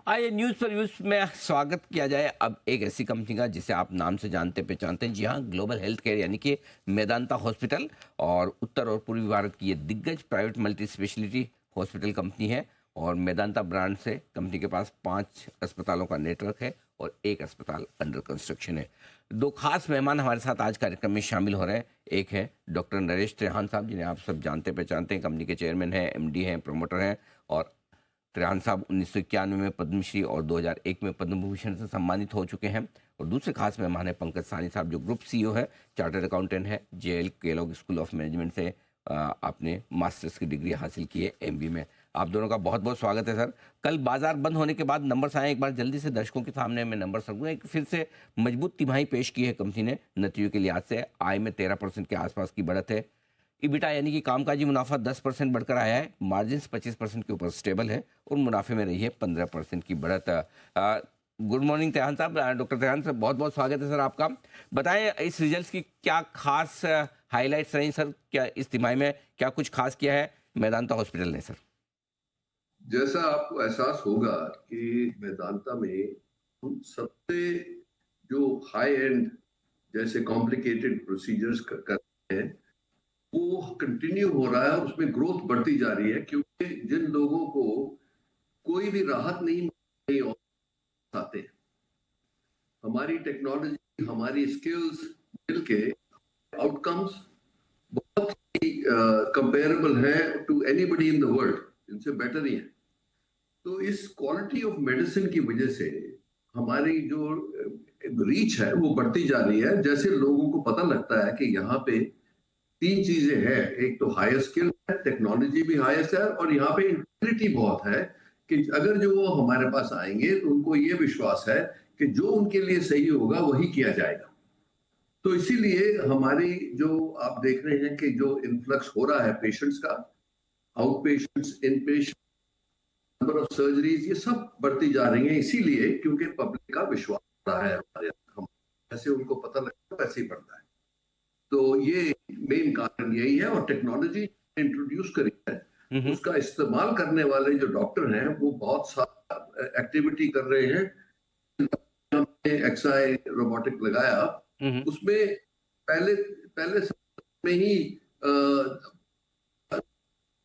आइए न्यूज़ पर व्यूज़ में स्वागत किया जाए अब एक ऐसी कंपनी का जिसे आप नाम से जानते पहचानते हैं। जी हाँ, ग्लोबल हेल्थ केयर यानी कि मेदांता हॉस्पिटल और उत्तर और पूर्वी भारत की ये दिग्गज private multi speciality hospital company है। और मेदांता ब्रांड से कंपनी के पास 5 अस्पतालों का नेटवर्क है और एक अस्पताल अंडर कंस्ट्रक्शन है। दो खास मेहमान हमारे साथ आज कार्यक्रम में शामिल हो रहे हैं। एक है डॉक्टर नरेश त्रेहान साहब, जिन्हें आप सब जानते पहचानते हैं, कंपनी के चेयरमैन हैं, एमडी हैं, प्रमोटर हैं। और त्रेहान साहब 1991 में पद्मश्री और 2001 में पद्म भूषण से सम्मानित हो चुके हैं। और दूसरे खास मेहमान है पंकज सानी साहब, जो ग्रुप सीईओ है, चार्टर्ड अकाउंटेंट है, JL Kellogg school of management से आपने मास्टर्स की डिग्री हासिल की है एमबी में। आप दोनों का बहुत बहुत स्वागत है सर। कल बाजार बंद होने के बाद नंबर्स आए, एक बार जल्दी से दर्शकों के सामने मैं नंबर रखूँगा। एक फिर से मजबूत तिमाही पेश की है कंपनी ने नतीजों के लिहाज से। आय में 13% के आसपास की बढ़त है। इबिटा यानी कि कामकाजी मुनाफा 10% बढ़कर आया है। मार्जिन 25% के ऊपर स्टेबल है और मुनाफे में रही है 15% की बढ़त। गुड मॉर्निंग त्रेहान साहब, डॉक्टर त्रेहान साहब, बहुत बहुत स्वागत है सर आपका। बताएं इस रिजल्ट्स की क्या खास हाइलाइट्स रही सर, क्या इस तिमाही में क्या कुछ खास किया है मेदांता हॉस्पिटल ने सर? जैसा आपको एहसास होगा कि वेदांता में हम सबसे जो हाई एंड जैसे कॉम्प्लिकेटेड प्रोसीजर्स करते हैं वो कंटिन्यू हो रहा है और उसमें ग्रोथ बढ़ती जा रही है, क्योंकि जिन लोगों को कोई भी राहत नहीं मिल रही और आते हैं, हमारी टेक्नोलॉजी, हमारी स्किल्स मिलके आउटकम्स बहुत ही कंपेरेबल है to anybody in the world, इनसे बेटर ही है। तो इस क्वालिटी ऑफ मेडिसिन की वजह से हमारी जो रीच है वो बढ़ती जा रही है। जैसे लोगों को पता लगता है कि यहाँ पे 3 चीजें हैं, एक तो हायर स्किल है, टेक्नोलॉजी भी हाईएस्ट है और यहाँ पे इंटीग्रिटी बहुत है कि अगर जो वो हमारे पास आएंगे तो उनको ये विश्वास है कि जो उनके लिए सही होगा वही किया जाएगा। तो इसीलिए हमारी जो आप देख रहे हैं कि जो इन्फ्लक्स हो रहा है पेशेंट्स का, out patients, in patient, number of surgeries, ये सब बढ़ती जा रही हैं, इसीलिए क्योंकि पब्लिक का विश्वास रहा है हमारे, हम जैसे उनको पता लगता है वैसे ही बढ़ता है। तो ये मेन कारण यही है। और टेक्नोलॉजी इंट्रोड्यूस करी है, उसका इस्तेमाल करने वाले जो डॉक्टर हैं वो बहुत सारा एक्टिविटी कर रहे हैं। हमने एक्सआई रोबोटिक लगाया, उसमें पहले पहले में ही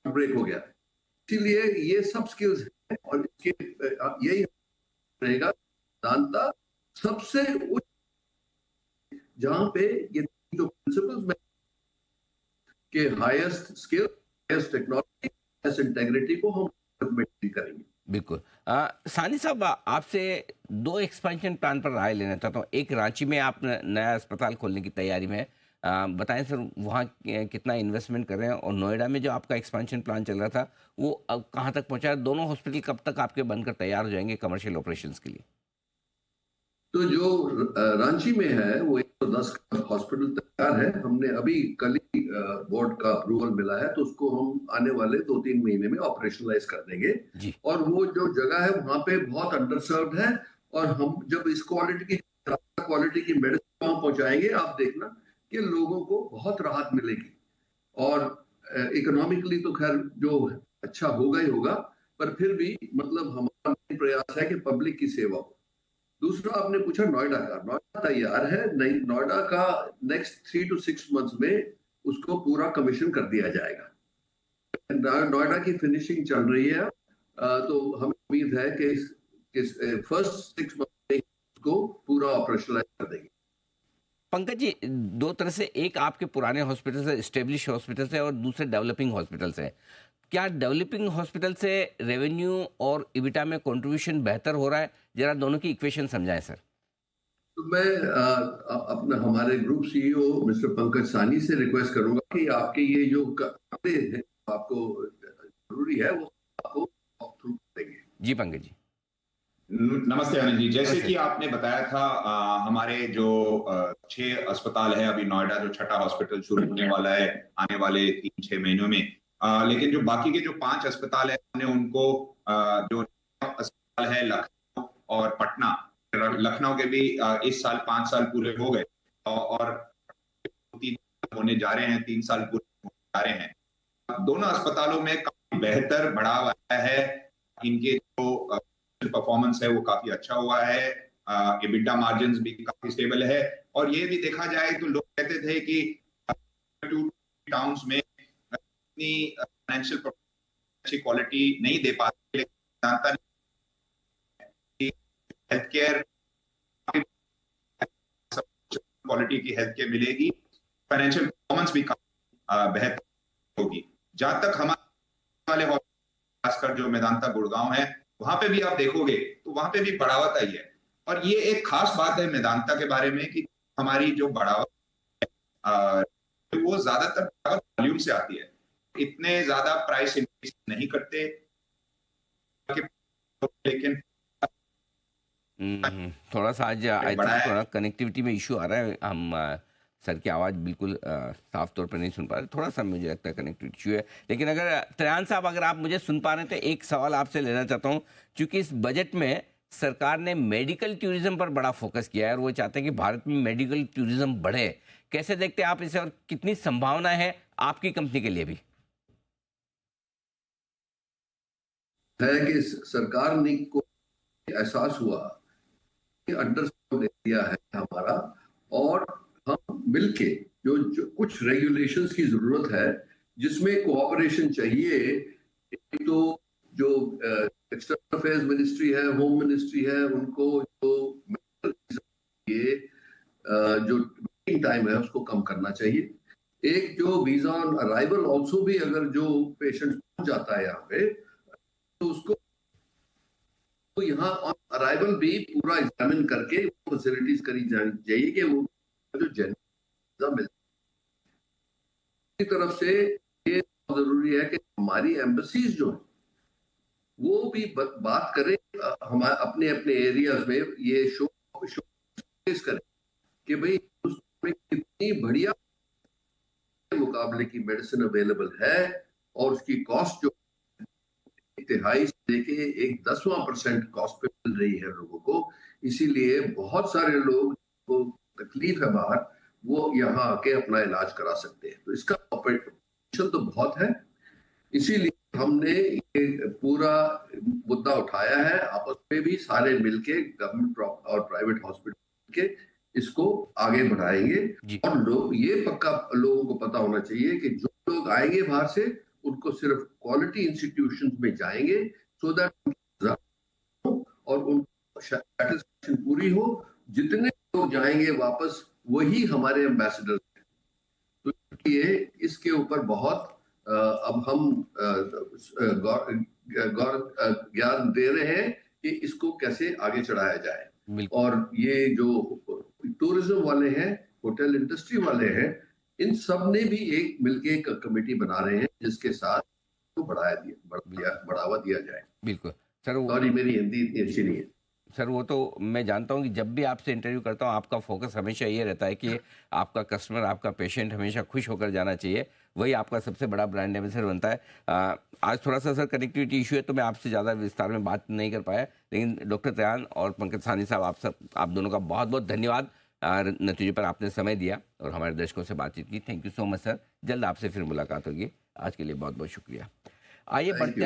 ब्रेक हो गया। इसीलिए ये सब स्किल्स हैं और इसके यही रहेगा दांता सबसे उच्च, जहां पे ये जो प्रिंसिपल्स के highest skill, highest technology, highest integrity को हम मेंटेन करेंगे। बिल्कुल। सानी साहब, आपसे दो एक्सपेंशन प्लान पर राय लेना चाहता हूँ। एक, रांची में आप नया अस्पताल खोलने की तैयारी में हैं। बताएं सर वहाँ कितना इन्वेस्टमेंट कर रहे हैं, और नोएडा में जो आपका एक्सपेंशन प्लान चल रहा था वो अब कहाँ तक पहुँचा है? दोनों हॉस्पिटल कब तक आपके बनकर तैयार हो जाएंगे कमर्शियल ऑपरेशंस के लिए? तो जो रांची में है वो 110 का हॉस्पिटल तैयार है। हमने अभी कल ही बोर्ड का अप्रूवल मिला है, तो उसको हम आने वाले 2-3 महीने में ऑपरेशनलाइज कर देंगे। जी। और वो जो जगह है वहां पे बहुत अंडरसर्व्ड है, और हम जब इस क्वालिटी की मेडिसिन वहां पहुंचाएंगे, आप देखना कि लोगों को बहुत राहत मिलेगी। और इकोनॉमिकली तो खैर जो अच्छा होगा ही होगा, पर फिर भी मतलब हमारा प्रयास है कि पब्लिक की सेवा हो। दूसरा आपने पूछा नोएडा का, नोएडा तैयार है। नहीं, नोएडा का नेक्स्ट 3 to 6 मंथ्स में उसको पूरा कमीशन कर दिया जाएगा। नोएडा की फिनिशिंग चल रही है, तो हमें उम्मीद है कि फर्स्ट 6 मंथ में उसको पूरा ऑपरेशनलाइज कर देंगे। पंकज जी, दो तरह से, एक आपके पुराने हॉस्पिटल से, एस्टेब्लिश हॉस्पिटल से, और दूसरे डेवलपिंग हॉस्पिटल से। क्या डेवलपिंग हॉस्पिटल से रेवेन्यू और इबिटा में कंट्रीब्यूशन बेहतर हो रहा है? जरा दोनों की इक्वेशन समझाएं सर। तो मैं अपना हमारे ग्रुप सीईओ मिस्टर पंकज सानी से रिक्वेस्ट करूंगा कि आपके ये जो आपको जरूरी है वो आपको वॉक थ्रू देंगे। जी पंकज जी। नमस्ते अनिल जी। जैसे नमस्ते। कि आपने बताया था, हमारे जो 6 अस्पताल है, अभी नोएडा जो छठा हॉस्पिटल शुरू होने वाला है आने वाले 3-6 महीनों में। लेकिन जो बाकी के जो 5 अस्पताल है, हमने उनको जो अस्पताल है लखनऊ और पटना, लखनऊ के भी इस साल 5 साल पूरे हो गए और 3 होने जा रहे हैं, 3 साल पूरे होने जा रहे हैं। दोनों अस्पतालों में काफी बेहतर बढ़ाव आया है। इनके जो परफॉर्मेंस है वो काफी अच्छा हुआ है, एबिटा मार्जिन्स भी काफी स्टेबल है। और ये भी देखा जाए तो लोग कहते थे कि टाउन्स में इतनी फाइनेंशियल अच्छी क्वालिटी नहीं दे पाते, लेकिन जानता नहीं हेल्थ केयर क्वालिटी की हेल्थ केयर मिलेगी, फाइनेंशियल परफॉर्मेंस भी बेहतर होगी। जहां तक हमारे वाले खासकर जो मेदांता गुड़गांव है, वहां पे भी आप देखोगे तो वहां पे भी बढ़ावत आई है। और ये एक खास बात है मेदांता के बारे में कि हमारी जो बढ़ावत है वो ज्यादातर वॉल्यूम से आती है, इतने ज्यादा प्राइस इंक्रीज नहीं करते, लेकिन थोड़ा सा आज आई थिंक थोड़ा कनेक्टिविटी में इशू आ रहा है। हम सर की आवाज़ बिल्कुल साफ तौर पर नहीं सुन पा रहे, थोड़ा सा मुझे लगता है कनेक्टिविटी इशू है। लेकिन अगर त्रयान साहब अगर आप मुझे सुन पा रहे हैं तो एक सवाल आपसे लेना चाहता हूँ, क्योंकि इस बजट में सरकार ने मेडिकल टूरिज्म पर बड़ा फोकस किया है और वो चाहते हैं कि भारत में मेडिकल टूरिज्म बढ़े। कैसे देखते हैं आप इसे और कितनी संभावना है आपकी कंपनी के लिए भी? है कि सरकार ने को एहसास हुआ कि अंडरस्टैंड एरिया है हमारा, और हम मिलके जो कुछ रेगुलेशंस की जरूरत है जिसमें कोऑपरेशन चाहिए। एक तो जो एक्सटर्नल अफेयर्स मिनिस्ट्री है, होम मिनिस्ट्री है, उनको जो ये जो वेटिंग टाइम है उसको कम करना चाहिए। एक जो वीजा ऑन अराइवल ऑल्सो भी, अगर जो पेशेंट पहुंच जाता है यहाँ पे तो उसको तो यहाँ ऑन अराइवल भी पूरा एग्जामिन करके फैसिलिटीज करी जानी चाहिए कि वो जो वीजा मिल। तरफ से ये जरूरी है कि हमारी एम्बेसीज जो है वो भी बात करें, हमारे अपने अपने एरियाज में ये शो करें कि भाई में कितनी बढ़िया मुकाबले की मेडिसिन अवेलेबल है और उसकी कॉस्ट जो 1/3 से लेके 1/10% कॉस्ट पे मिल रही है लोगों को। इसीलिए बहुत सारे लोग को तकलीफ है बाहर, वो यहाँ आके अपना इलाज करा सकते हैं। तो इसका ऑपरेशन तो बहुत है, इसीलिए हमने ये पूरा मुद्दा उठाया है। आपस में भी सारे मिलके गवर्नमेंट और प्राइवेट हॉस्पिटल के इसको आगे बढ़ाएंगे। और लोग ये पक्का लोगों को पता होना चाहिए कि जो लोग आएंगे बाहर से उनको सिर्फ क्वालिटी इंस्टीट्यूशंस में जाएंगे, सो दैट और उनको सैटिस्फैक्शन पूरी हो। जितने लोग जाएंगे वापस वही हमारे एम्बेसडर हैं। तो ये इसके ऊपर बहुत अब हम ज्ञान दे रहे हैं कि इसको कैसे आगे चढ़ाया जाए। और ये जो टूरिज्म वाले हैं, होटल इंडस्ट्री वाले हैं, इन सब ने भी एक मिलके एक कमेटी बना रहे हैं जिसके साथ तो बढ़ावा दिया जाए। बिल्कुल सर, सॉरी मेरी हिंदी इतनी अच्छी नहीं है सर। वो तो मैं जानता हूँ कि जब भी आपसे इंटरव्यू करता हूँ आपका फोकस हमेशा ये रहता है कि आपका कस्टमर, आपका पेशेंट हमेशा खुश होकर जाना चाहिए, वही आपका सबसे बड़ा ब्रांड एम्बेसडर बनता है। आज थोड़ा सा सर कनेक्टिविटी इशू है तो मैं आपसे ज़्यादा विस्तार में बात नहीं कर पाया, लेकिन डॉक्टर त्रयान और पंकज साहनी साहब, आप दोनों का बहुत बहुत धन्यवाद। नतीजे पर आपने समय दिया और हमारे दर्शकों से बातचीत की। Thank you so much sir. जल्द आपसे फिर मुलाकात होगी। आज के लिए बहुत बहुत शुक्रिया। आइए बढ़ते आगे।